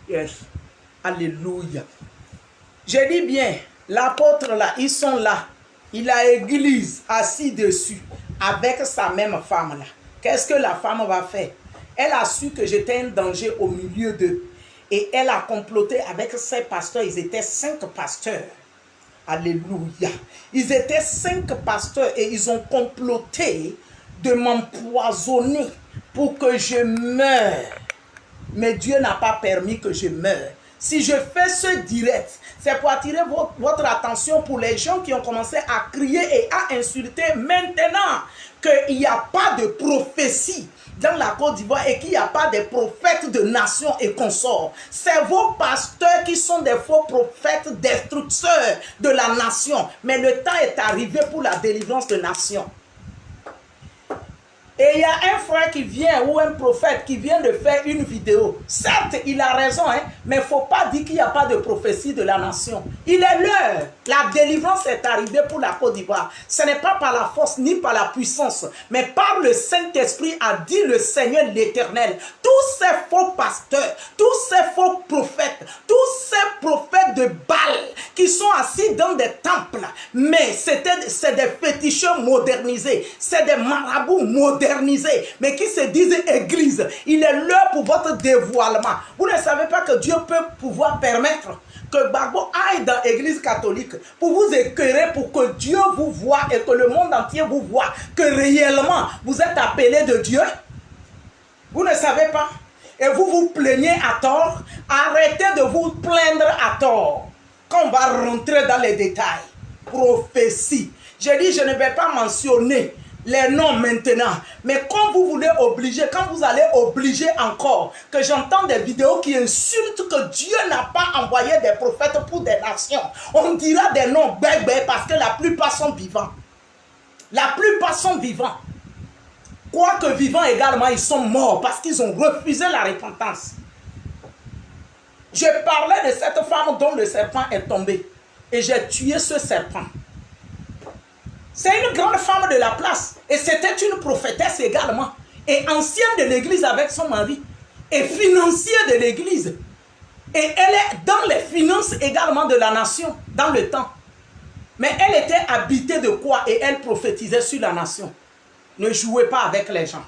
Yes. Alléluia. Je dis bien, l'apôtre là, ils sont là. Il a église assis dessus avec sa même femme là. Qu'est-ce que la femme va faire? Elle a su que j'étais un danger au milieu d'eux. Et elle a comploté avec ses pasteurs. Ils étaient 5 pasteurs. Alléluia. Ils étaient 5 pasteurs et ils ont comploté de m'empoisonner pour que je meure. Mais Dieu n'a pas permis que je meure. Si je fais ce direct, c'est pour attirer votre attention pour les gens qui ont commencé à crier et à insulter maintenant qu'il n'y a pas de prophétie dans la Côte d'Ivoire et qu'il n'y a pas de prophètes de nations et consorts. C'est vos pasteurs qui sont des faux prophètes destructeurs de la nation. Mais le temps est arrivé pour la délivrance de nations. Et il y a un frère qui vient, ou un prophète qui vient de faire une vidéo. Certes, il a raison, hein, mais il ne faut pas dire qu'il n'y a pas de prophétie de la nation. Il est l'heure. La délivrance est arrivée pour la Côte d'Ivoire. Ce n'est pas par la force ni par la puissance, mais par le Saint-Esprit, a dit le Seigneur l'Éternel. Tous ces faux pasteurs, tous ces faux prophètes, tous ces prophètes de Baal qui sont assis dans des temples, mais c'est des féticheurs modernisés, c'est des marabouts modernisés, mais qui se disent église. Il est l'heure pour votre dévoilement. Vous ne savez pas que Dieu peut pouvoir permettre que Gbagbo aille dans l'église catholique pour vous éclairer, pour que Dieu vous voie et que le monde entier vous voie que réellement vous êtes appelé de Dieu. Vous ne savez pas. Et vous vous plaignez à tort. Arrêtez de vous plaindre à tort. Quand on va rentrer dans les détails, prophétie. J'ai dit, je ne vais pas mentionner les noms maintenant. Mais quand vous voulez obliger, quand vous allez obliger encore, que j'entends des vidéos qui insultent que Dieu n'a pas envoyé des prophètes pour des nations, on dira des noms bébés parce que la plupart sont vivants. La plupart sont vivants. Quoique vivants également, ils sont morts parce qu'ils ont refusé la repentance. Je parlais de cette femme dont le serpent est tombé. Et j'ai tué ce serpent. C'est une grande femme de la place. Et c'était une prophétesse également. Et ancienne de l'église avec son mari. Et financière de l'église. Et elle est dans les finances également de la nation. Dans le temps. Mais elle était habitée de quoi? Et elle prophétisait sur la nation. Ne jouez pas avec les gens.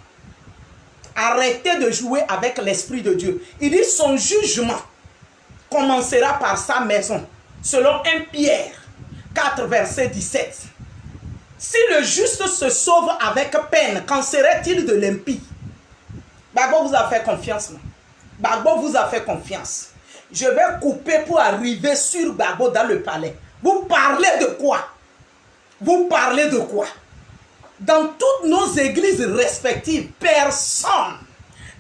Arrêtez de jouer avec l'Esprit de Dieu. Il dit son jugement commencera par sa maison. Selon 1 Pierre 4, verset 17. Si le juste se sauve avec peine, qu'en serait-il de l'impie? Gbagbo vous a fait confiance. Gbagbo vous a fait confiance. Je vais couper pour arriver sur Gbagbo dans le palais. Vous parlez de quoi? Vous parlez de quoi? Dans toutes nos églises respectives, personne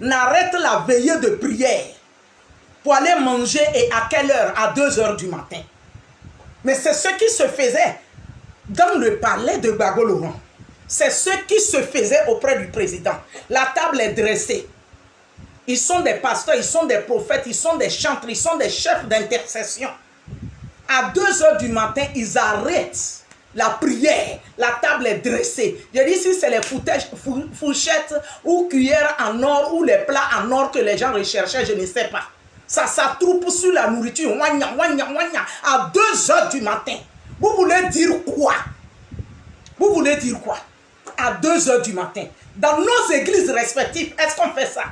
n'arrête la veillée de prière pour aller manger et à quelle heure? À 2 heures du matin. Mais c'est ce qui se faisait dans le palais de Gbagbo Laurent. C'est ce qui se faisait auprès du président. La table est dressée. Ils sont des pasteurs, ils sont des prophètes, ils sont des chantres, ils sont des chefs d'intercession. À 2 heures du matin, ils arrêtent la prière. La table est dressée. Je dis si c'est les fourchettes ou cuillères en or ou les plats en or que les gens recherchaient, je ne sais pas. Ça s'attroupe sur la nourriture. À 2 heures du matin. Vous voulez dire quoi? Vous voulez dire quoi? À 2 heures du matin. Dans nos églises respectives, est-ce qu'on fait ça?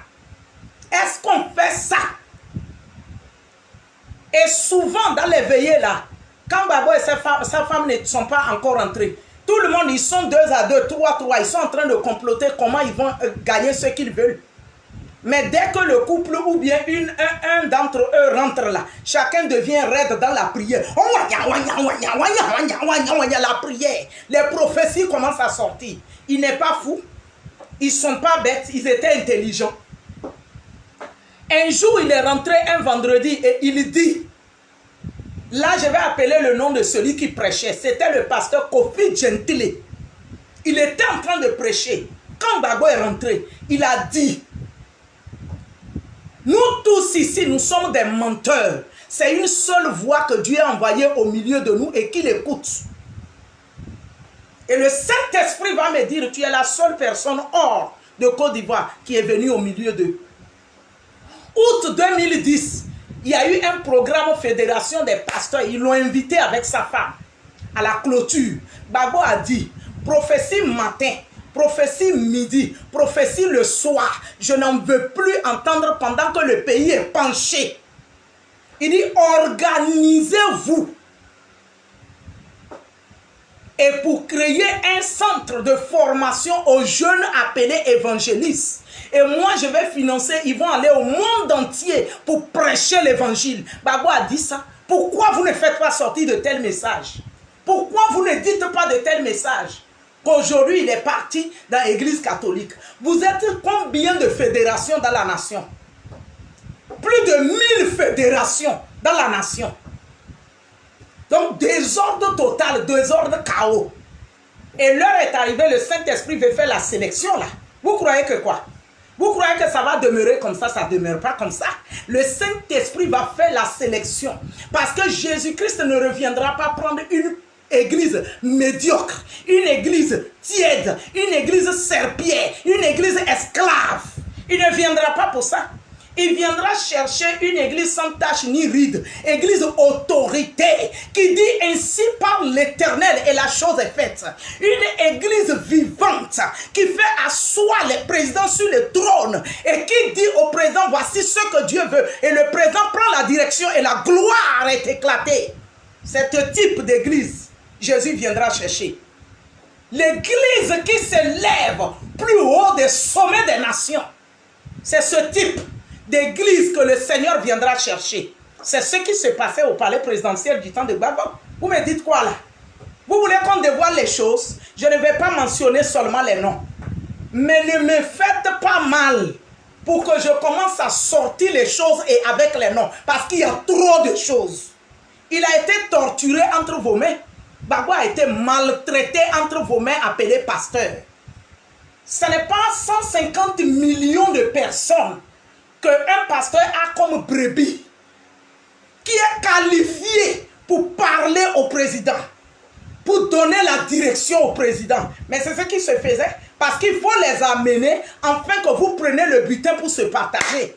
Est-ce qu'on fait ça? Et souvent dans les veillées là, quand Gbagbo et sa femme ne sont pas encore rentrés, tout le monde, ils sont 2 à 2, 3 à 3, ils sont en train de comploter comment ils vont gagner ce qu'ils veulent. Mais dès que le couple ou bien un d'entre eux rentre là, chacun devient raide dans la prière. La prière. Les prophéties commencent à sortir. Il n'est pas fou. Ils ne sont pas bêtes. Ils étaient intelligents. Un jour, il est rentré un vendredi et il dit, là, je vais appeler le nom de celui qui prêchait. C'était le pasteur Kofi Gentile. Il était en train de prêcher. Quand Gbagbo est rentré, il a dit, nous tous ici, nous sommes des menteurs. C'est une seule voix que Dieu a envoyée au milieu de nous et qu'il écoute. Et le Saint-Esprit va me dire, tu es la seule personne hors de Côte d'Ivoire qui est venu au milieu d'eux. Août 2010, il y a eu un programme Fédération des pasteurs. Ils l'ont invité avec sa femme à la clôture. Gbagbo a dit, prophétie matin, prophétie midi, prophétie le soir. Je n'en veux plus entendre pendant que le pays est penché. Il dit, organisez-vous. Et pour créer un centre de formation aux jeunes appelés évangélistes. Et moi, je vais financer, ils vont aller au monde entier pour prêcher l'évangile. Gbagbo a dit ça. Pourquoi vous ne faites pas sortir de tels messages? Pourquoi vous ne dites pas de tels messages? Qu'aujourd'hui, il est parti dans l'église catholique. Vous êtes combien de fédérations dans la nation? Plus de 1000 fédérations dans la nation. Donc, désordre total, désordre chaos. Et l'heure est arrivée, le Saint-Esprit veut faire la sélection là. Vous croyez que quoi? Vous croyez que ça va demeurer comme ça? Ça ne demeure pas comme ça. Le Saint-Esprit va faire la sélection. Parce que Jésus-Christ ne reviendra pas prendre une église médiocre, une église tiède, une église serpillère, une église esclave. Il ne viendra pas pour ça. Il viendra chercher une église sans tache ni ride, église autorité, qui dit ainsi par l'Éternel et la chose est faite. Une église vivante qui fait asseoir les présidents sur le trône et qui dit au président voici ce que Dieu veut. Et le président prend la direction et la gloire est éclatée. C'est ce type d'église, Jésus viendra chercher. L'église qui s'élève plus haut des sommets des nations. C'est ce type d'église que le Seigneur viendra chercher. C'est ce qui se passait au palais présidentiel du temps de Gbagbo. Vous me dites quoi là? Vous voulez qu'on dévoile les choses? Je ne vais pas mentionner seulement les noms. Mais ne me faites pas mal pour que je commence à sortir les choses et avec les noms. Parce qu'il y a trop de choses. Il a été torturé entre vos mains. Gbagbo a été maltraité entre vos mains appelé pasteur. Ce n'est pas 150 millions de personnes qu'un pasteur a comme brebis qui est qualifié pour parler au président, pour donner la direction au président. Mais c'est ce qui se faisait parce qu'il faut les amener afin que vous preniez le butin pour se partager.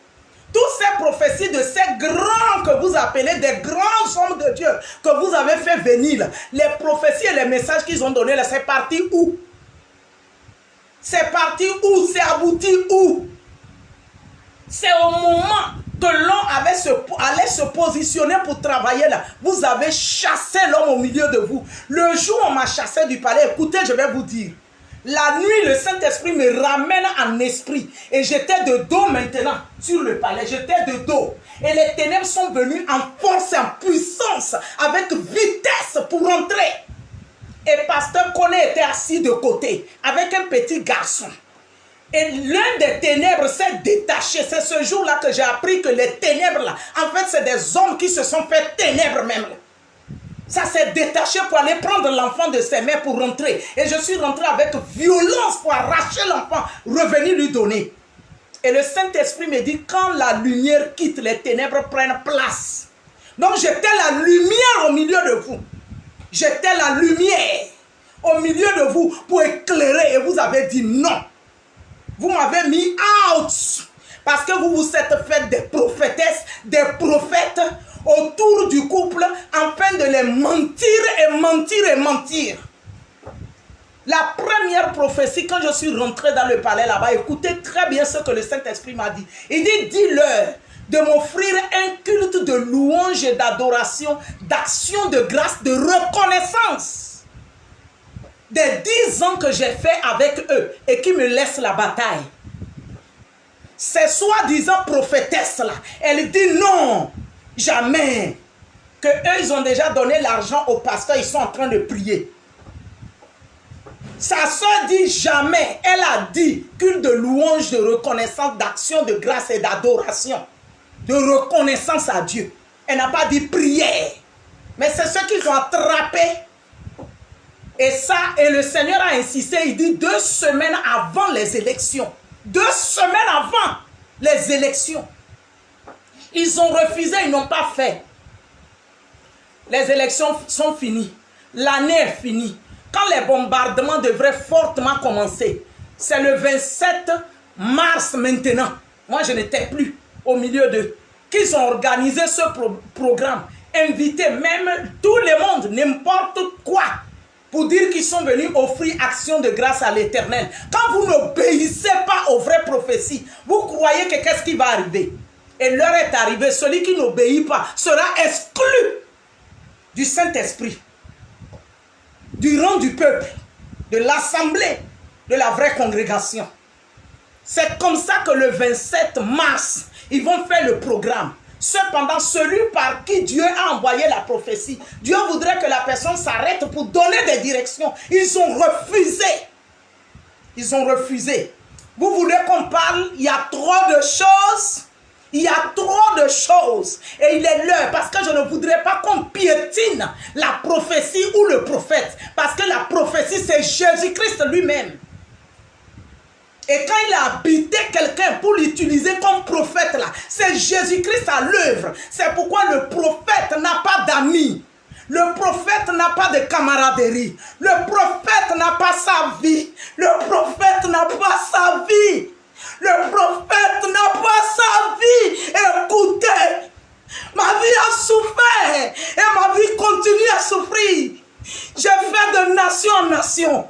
Toutes ces prophéties de ces grands que vous appelez des grands hommes de Dieu que vous avez fait venir, les prophéties et les messages qu'ils ont donnés, c'est parti où? C'est parti où? C'est abouti où? C'est au moment que l'homme allait se positionner pour travailler là. Vous avez chassé l'homme au milieu de vous. Le jour où on m'a chassé du palais, écoutez, je vais vous dire. La nuit, le Saint-Esprit me ramène en esprit. Et j'étais de dos maintenant sur le palais. J'étais de dos. Et les ténèbres sont venues en force et en puissance, avec vitesse pour rentrer. Et pasteur Koné était assis de côté, avec un petit garçon. Et l'un des ténèbres s'est détaché. C'est ce jour-là que j'ai appris que les ténèbres, là, en fait, c'est des hommes qui se sont fait ténèbres même. Là. Ça s'est détaché pour aller prendre l'enfant de ses mains pour rentrer. Et je suis rentré avec violence pour arracher l'enfant, revenir lui donner. Et le Saint-Esprit me dit, quand la lumière quitte, les ténèbres prennent place. Donc j'étais la lumière au milieu de vous. J'étais la lumière au milieu de vous pour éclairer. Et vous avez dit non. Vous m'avez mis out parce que vous vous êtes fait des prophétesses, des prophètes autour du couple afin de les mentir et mentir et mentir. La première prophétie, quand je suis rentré dans le palais là-bas, écoutez très bien ce que le Saint-Esprit m'a dit. Il dit, dis-leur de m'offrir un culte de louange et d'adoration, d'action de grâce, de reconnaissance. Des 10 ans que j'ai fait avec eux et qui me laissent la bataille. Ces soi-disant prophétesses là, elle dit non, jamais. Que eux, ils ont déjà donné l'argent au pasteur, ils sont en train de prier. Sa soeur dit jamais, elle a dit culte de louange, de reconnaissance, d'action de grâce et d'adoration. De reconnaissance à Dieu. Elle n'a pas dit prière. Mais c'est ce qu'ils ont attrapé. Et ça, et le Seigneur a insisté, il dit 2 semaines avant les élections. 2 semaines avant les élections. Ils ont refusé, ils n'ont pas fait. Les élections sont finies. L'année est finie. Quand les bombardements devraient fortement commencer, c'est le 27 mars maintenant, moi je n'étais plus au milieu d'eux, qu'ils ont organisé ce programme, invité même tout le monde, n'importe quoi, pour dire qu'ils sont venus offrir action de grâce à l'Éternel. Quand vous n'obéissez pas aux vraies prophéties, vous croyez que qu'est-ce qui va arriver? Et l'heure est arrivée, celui qui n'obéit pas sera exclu du Saint-Esprit, du rang du peuple, de l'assemblée, de la vraie congrégation. C'est comme ça que le 27 mars, ils vont faire le programme. Cependant, celui par qui Dieu a envoyé la prophétie, Dieu voudrait que la personne s'arrête pour donner des directions. Ils ont refusé. Ils ont refusé. Vous voulez qu'on parle? Il y a trop de choses. Il y a trop de choses. Et il est l'heure, parce que je ne voudrais pas qu'on piétine la prophétie ou le prophète. Parce que la prophétie, c'est Jésus-Christ lui-même. Et quand il a habité quelqu'un pour l'utiliser comme prophète, là, c'est Jésus-Christ à l'œuvre. C'est pourquoi le prophète n'a pas d'amis. Le prophète n'a pas de camaraderie. Le prophète n'a pas sa vie. Le prophète n'a pas sa vie. Le prophète n'a pas sa vie. Écoutez, ma vie a souffert et ma vie continue à souffrir. J'ai fait de nation en nation.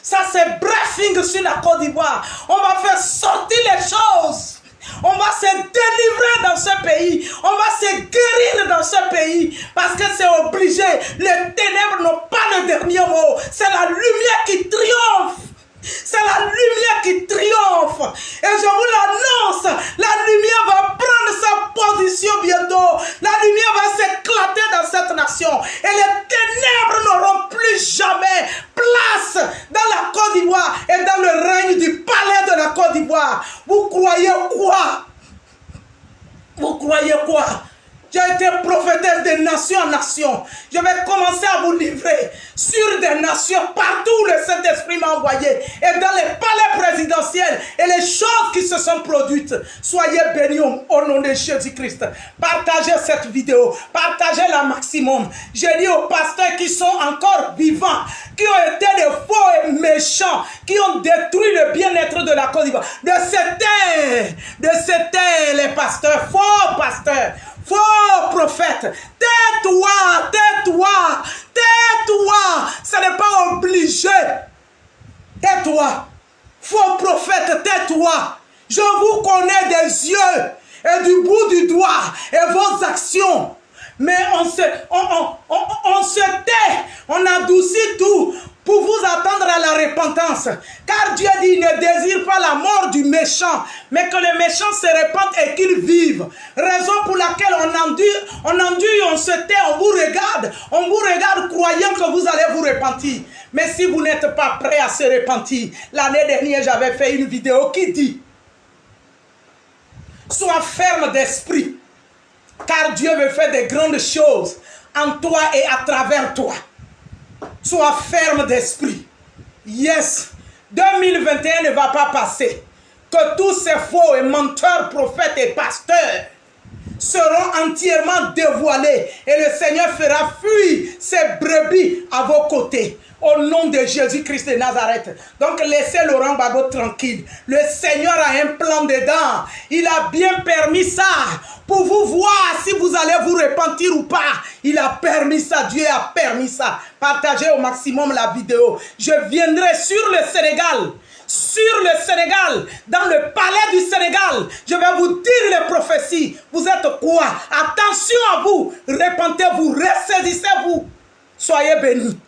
Ça, c'est briefing sur la Côte d'Ivoire. On va faire sortir les choses. On va se délivrer dans ce pays. On va se guérir dans ce pays. Parce que c'est obligé. Les ténèbres n'ont pas le dernier mot. C'est la lumière qui triomphe. C'est la lumière qui triomphe. Et je vous l'annonce, la lumière va prendre sa position bientôt. La lumière va s'éclater dans cette nation. Et les ténèbres n'auront plus jamais place dans la Côte d'Ivoire et dans le règne du palais de la Côte d'Ivoire. Vous croyez quoi? Vous croyez quoi? J'ai été prophétesse de nation en nation. Je vais commencer à vous livrer sur des nations partout où le Saint-Esprit m'a envoyé. Et dans les palais présidentiels et les choses qui se sont produites. Soyez bénis au nom de Jésus-Christ. Partagez cette vidéo. Partagez-la maximum. J'ai dit aux pasteurs qui sont encore vivants, qui ont été des faux et méchants, qui ont détruit le bien-être de la Côte d'Ivoire. De cette terre, les pasteurs, faux pasteurs. Faux prophète, tais-toi, tais-toi, tais-toi, ça n'est pas obligé. Tais-toi, faux prophète, tais-toi. Je vous connais des yeux et du bout du doigt et vos actions. Mais on se tait, on adoucit tout pour vous attendre à la repentance. Car Dieu dit, il ne désire pas la mort du méchant, mais que le méchant se répande et qu'il vive. Raison pour laquelle on endure, on se tait, on vous regarde croyant que vous allez vous repentir. Mais si vous n'êtes pas prêt à se repentir, l'année dernière j'avais fait une vidéo qui dit, sois ferme d'esprit, car Dieu veut faire des grandes choses en toi et à travers toi. Sois ferme d'esprit. Yes, 2021 ne va pas passer. Que tous ces faux et menteurs, prophètes et pasteurs seront entièrement dévoilés. Et le Seigneur fera fuir ses brebis à vos côtés. Au nom de Jésus-Christ de Nazareth. Donc laissez Laurent Gbagbo tranquille. Le Seigneur a un plan dedans. Il a bien permis ça. Pour vous voir si vous allez vous repentir ou pas. Il a permis ça. Dieu a permis ça. Partagez au maximum la vidéo. Je viendrai sur le Sénégal. Sur le Sénégal, dans le palais du Sénégal, je vais vous dire les prophéties. Vous êtes quoi? Attention à vous. Repentez-vous. Ressaisissez-vous. Soyez bénis.